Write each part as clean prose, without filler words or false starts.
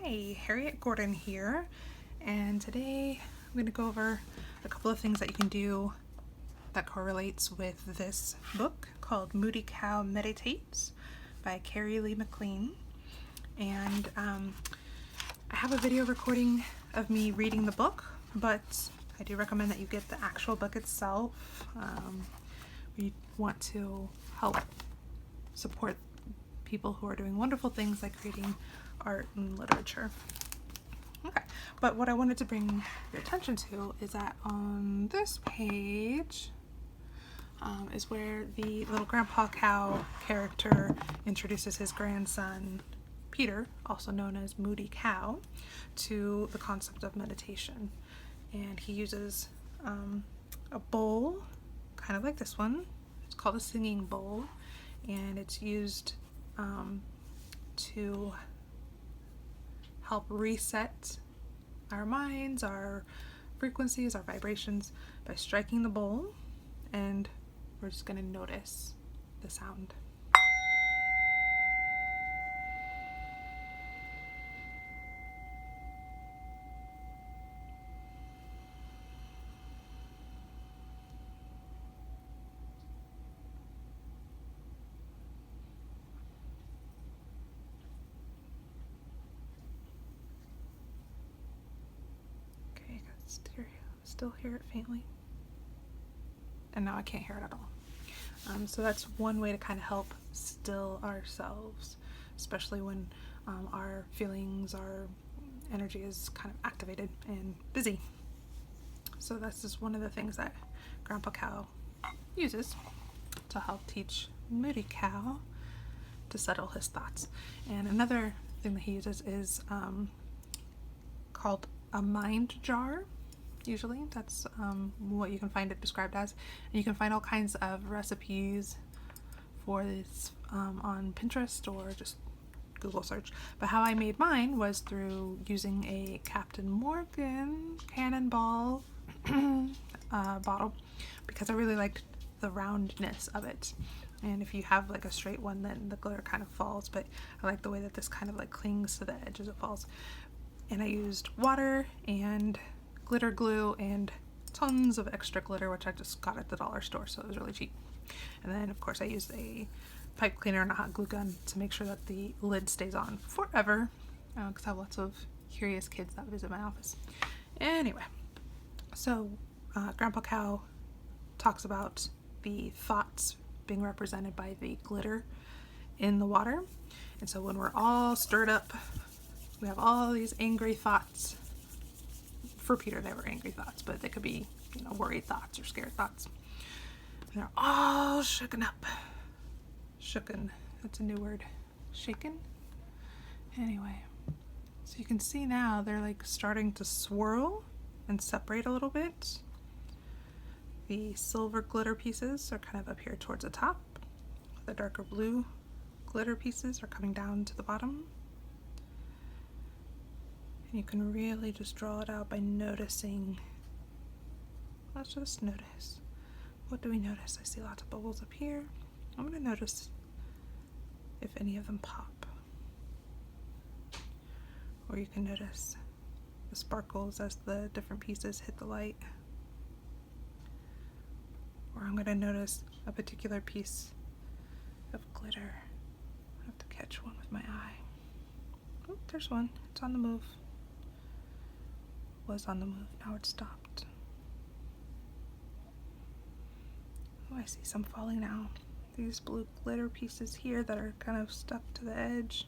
Hi, Harriet Gordon here, and today I'm going to go over a couple of things that you can do that correlates with this book called Moody Cow Meditates by Carrie Lee McLean. And I have a video recording of me reading the book, but I do recommend that you get the actual book itself. We want to help support people who are doing wonderful things like creating art and literature. Okay, but what I wanted to bring your attention to is that on this page is where the little Grandpa Cow character introduces his grandson Peter, also known as Moody Cow, to the concept of meditation. And he uses a bowl, kind of like this one. It's called a singing bowl, and it's used to help reset our minds, our frequencies, our vibrations by striking the bowl, and we're just going to notice the sound. Okay, I can still hear it faintly. And now I can't hear it at all. So that's one way to kind of help still ourselves, especially when our feelings, our energy is kind of activated and busy. So that's just one of the things that Grandpa Cow uses to help teach Moody Cow to settle his thoughts. And another thing that he uses is called a mind jar. Usually that's what you can find it described as, and you can find all kinds of recipes for this on Pinterest or just Google search. But how I made mine was through using a Captain Morgan cannonball bottle, because I really liked the roundness of it. And if you have like a straight one, then the glitter kind of falls, but I like the way that this kind of like clings to the edge as it falls. And I used water and glitter glue and tons of extra glitter, which I just got at the dollar store, so it was really cheap. And then of course I used a pipe cleaner and a hot glue gun to make sure that the lid stays on forever, because I have lots of curious kids that visit my office. Anyway, so Grandpa Cow talks about the thoughts being represented by the glitter in the water. And so when we're all stirred up, we have all these angry thoughts. For Peter, they were angry thoughts, but they could be, worried thoughts or scared thoughts. And they're all shooken up. Shooken, that's a new word. Shaken? Anyway, so you can see now they're like starting to swirl and separate a little bit. The silver glitter pieces are kind of up here towards the top. The darker blue glitter pieces are coming down to the bottom. And you can really just draw it out by noticing. Let's just notice. What do we notice? I see lots of bubbles up here. I'm going to notice if any of them pop. Or you can notice the sparkles as the different pieces hit the light. Or I'm going to notice a particular piece of glitter. I have to catch one with my eye. Oh, there's one. It's on the move. Was on the move, now it's stopped. Oh, I see some falling now. These blue glitter pieces here that are kind of stuck to the edge,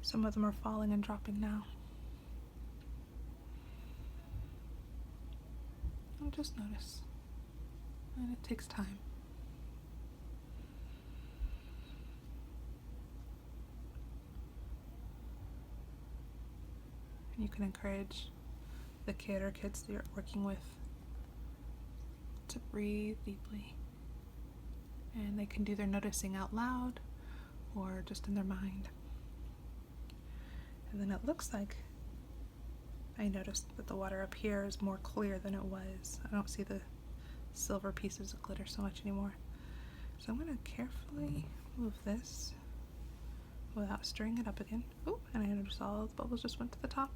some of them are falling and dropping now. I'll just notice, and it takes time. And you can encourage the kid or kids that you're working with to breathe deeply, and they can do their noticing out loud or just in their mind. And then it looks like I noticed that the water up here is more clear than it was. I don't see the silver pieces of glitter so much anymore. So I'm going to carefully move this without stirring it up again. Oh, and I notice all the bubbles just went to the top.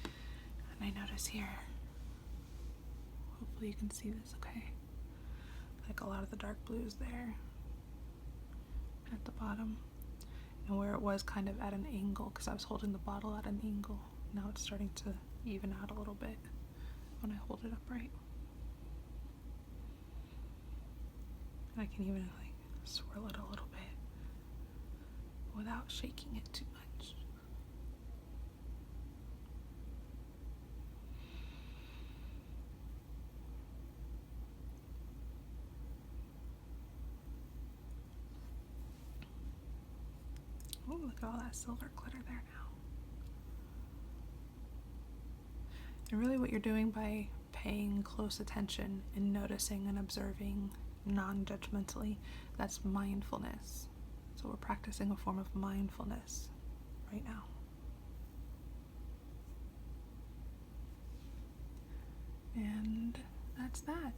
And I notice here, hopefully you can see this okay, like a lot of the dark blues there at the bottom. And where it was kind of at an angle, because I was holding the bottle at an angle, now it's starting to even out a little bit when I hold it upright. And I can even like swirl it a little bit without shaking it too much. Oh, look at all that silver glitter there now. And really what you're doing by paying close attention and noticing and observing non-judgmentally, that's mindfulness. So we're practicing a form of mindfulness right now. And that's that.